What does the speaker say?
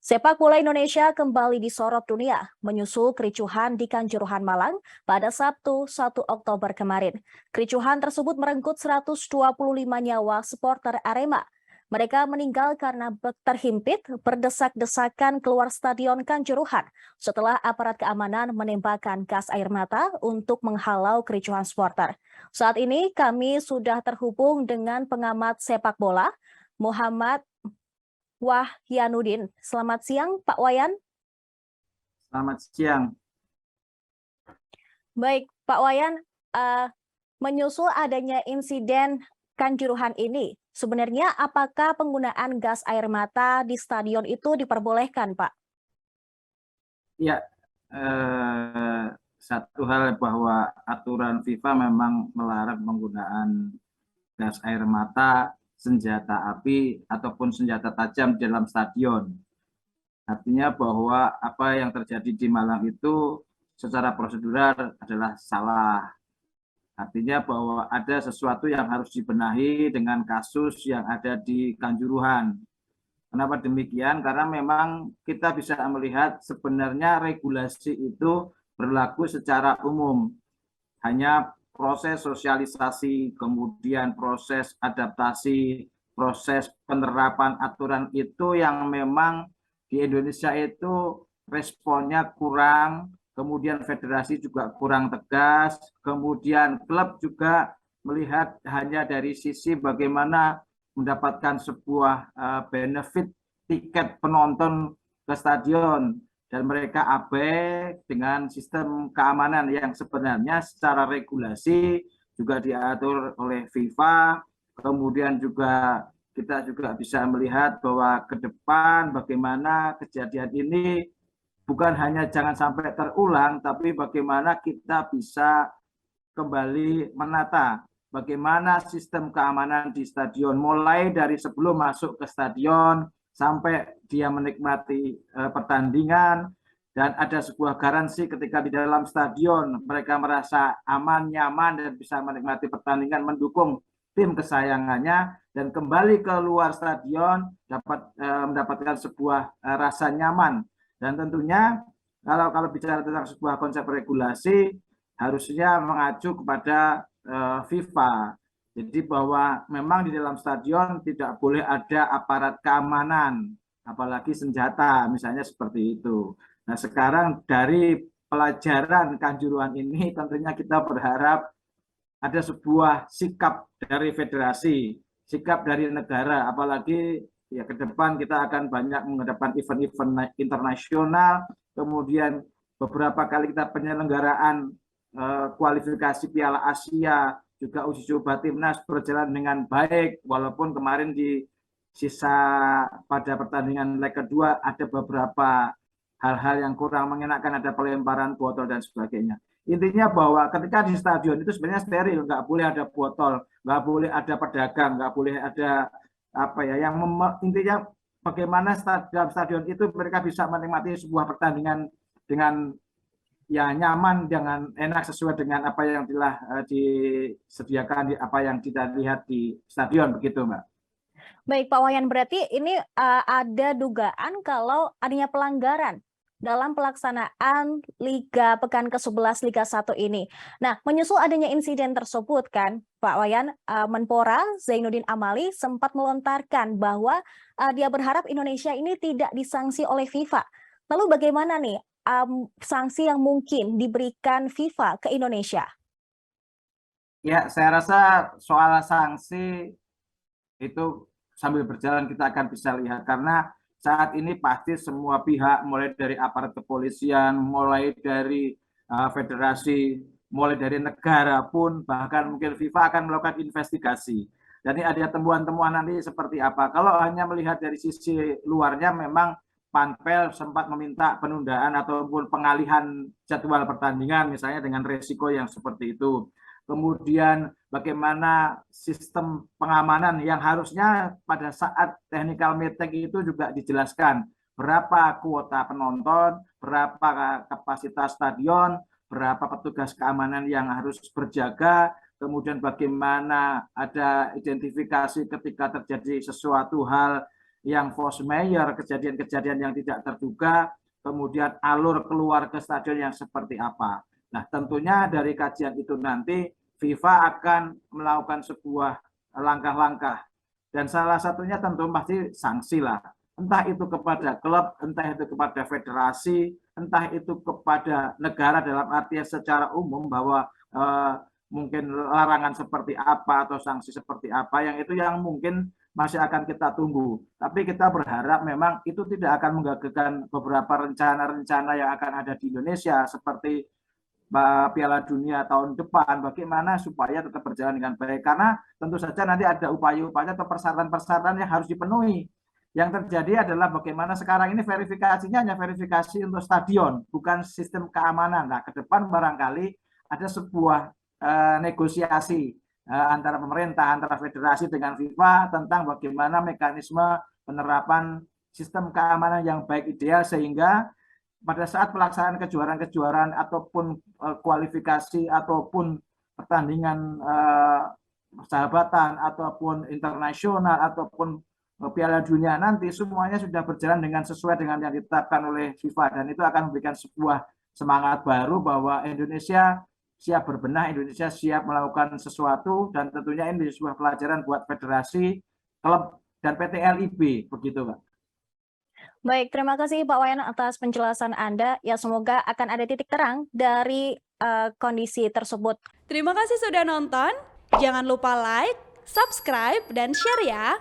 Sepak bola Indonesia kembali disorot dunia, menyusul kericuhan di Kanjuruhan Malang pada Sabtu 1 Oktober kemarin. Kericuhan tersebut merenggut 125 nyawa supporter Arema. Mereka meninggal karena terhimpit berdesak-desakan keluar Stadion Kanjuruhan setelah aparat keamanan menembakkan gas air mata untuk menghalau kericuhan supporter. Saat ini kami sudah terhubung dengan pengamat sepak bola, Muhammad Wahyanudin. Selamat siang, Pak Wayan. Selamat siang. Baik, Pak Wayan, menyusul adanya insiden Kanjuruhan ini, sebenarnya apakah penggunaan gas air mata di stadion itu diperbolehkan, Pak? Ya, satu hal bahwa aturan FIFA memang melarang penggunaan gas air mata, senjata api, ataupun senjata tajam di dalam stadion. Artinya bahwa apa yang terjadi di Malang itu secara prosedural adalah salah. Artinya bahwa ada sesuatu yang harus dibenahi dengan kasus yang ada di Kanjuruhan. Kenapa demikian? Karena memang kita bisa melihat sebenarnya regulasi itu berlaku secara umum. Hanya proses sosialisasi, kemudian proses adaptasi, proses penerapan aturan itu yang memang di Indonesia itu responnya kurang, kemudian federasi juga kurang tegas, kemudian klub juga melihat hanya dari sisi bagaimana mendapatkan sebuah benefit tiket penonton ke stadion, dan mereka abai dengan sistem keamanan yang sebenarnya secara regulasi juga diatur oleh FIFA. Kemudian juga kita juga bisa melihat bahwa ke depan bagaimana kejadian ini bukan hanya jangan sampai terulang, tapi bagaimana kita bisa kembali menata bagaimana sistem keamanan di stadion, mulai dari sebelum masuk ke stadion sampai dia menikmati pertandingan, dan ada sebuah garansi ketika di dalam stadion mereka merasa aman, nyaman, dan bisa menikmati pertandingan, mendukung tim kesayangannya, dan kembali ke luar stadion dapat mendapatkan sebuah rasa nyaman. Dan tentunya kalau bicara tentang sebuah konsep regulasi harusnya mengacu kepada FIFA. Jadi bahwa memang di dalam stadion tidak boleh ada aparat keamanan, apalagi senjata, misalnya seperti itu. Nah, sekarang dari pelajaran Kanjuruhan ini tentunya kita berharap ada sebuah sikap dari federasi, sikap dari negara, apalagi ya ke depan kita akan banyak menghadapkan event-event internasional, kemudian beberapa kali kita penyelenggaraan kualifikasi Piala Asia, juga uji coba timnas berjalan dengan baik, walaupun kemarin di sisa pada pertandingan leg kedua ada beberapa hal-hal yang kurang mengenakan, ada pelemparan botol dan sebagainya. Intinya bahwa ketika di stadion itu sebenarnya steril, nggak boleh ada botol, nggak boleh ada pedagang, nggak boleh ada apa ya, yang intinya bagaimana dalam stadion itu mereka bisa menikmati sebuah pertandingan dengan ya nyaman, dengan enak, sesuai dengan apa yang telah disediakan, apa yang kita lihat di stadion, begitu Mbak. Baik, Pak Wayan, berarti ini ada dugaan kalau adanya pelanggaran dalam pelaksanaan Liga Pekan ke-11 Liga 1 ini. Nah, menyusul adanya insiden tersebut kan, Pak Wayan, Menpora Zainuddin Amali sempat melontarkan bahwa dia berharap Indonesia ini tidak disanksi oleh FIFA. Lalu bagaimana nih sanksi yang mungkin diberikan FIFA ke Indonesia? Ya, saya rasa soal sanksi itu sambil berjalan kita akan bisa lihat, karena saat ini pasti semua pihak, mulai dari aparat kepolisian, mulai dari federasi, mulai dari negara pun, bahkan mungkin FIFA akan melakukan investigasi. Jadi ada temuan-temuan nanti seperti apa. Kalau hanya melihat dari sisi luarnya, memang Panpel sempat meminta penundaan ataupun pengalihan jadwal pertandingan, misalnya dengan resiko yang seperti itu. Kemudian bagaimana sistem pengamanan yang harusnya pada saat technical meeting itu juga dijelaskan berapa kuota penonton, berapa kapasitas stadion, berapa petugas keamanan yang harus berjaga, kemudian bagaimana ada identifikasi ketika terjadi sesuatu hal yang force majeure, kejadian-kejadian yang tidak terduga, kemudian alur keluar ke stadion yang seperti apa. Nah, tentunya dari kajian itu nanti FIFA akan melakukan sebuah langkah-langkah, dan salah satunya tentu pasti sanksi lah. Entah itu kepada klub, entah itu kepada federasi, entah itu kepada negara dalam artian secara umum bahwa mungkin larangan seperti apa atau sanksi seperti apa, yang itu yang mungkin masih akan kita tunggu. Tapi kita berharap memang itu tidak akan menggagalkan beberapa rencana-rencana yang akan ada di Indonesia seperti Piala Dunia tahun depan, bagaimana supaya tetap berjalan dengan baik. Karena tentu saja nanti ada upaya-upaya atau persyaratan-persyaratan yang harus dipenuhi. Yang terjadi adalah bagaimana sekarang ini verifikasinya hanya verifikasi untuk stadion, bukan sistem keamanan. Nah, ke depan barangkali ada sebuah negosiasi antara pemerintah, antara federasi dengan FIFA tentang bagaimana mekanisme penerapan sistem keamanan yang baik ideal, sehingga pada saat pelaksanaan kejuaraan-kejuaraan ataupun kualifikasi ataupun pertandingan persahabatan ataupun internasional ataupun Piala Dunia nanti semuanya sudah berjalan dengan sesuai dengan yang ditetapkan oleh FIFA, dan itu akan memberikan sebuah semangat baru bahwa Indonesia siap berbenah, Indonesia siap melakukan sesuatu, dan tentunya ini sebuah pelajaran buat federasi, klub, dan PT LIB, begitu Pak. Baik, terima kasih Pak Wayan atas penjelasan Anda. Ya, semoga akan ada titik terang dari kondisi tersebut. Terima kasih sudah nonton. Jangan lupa like, subscribe, dan share ya.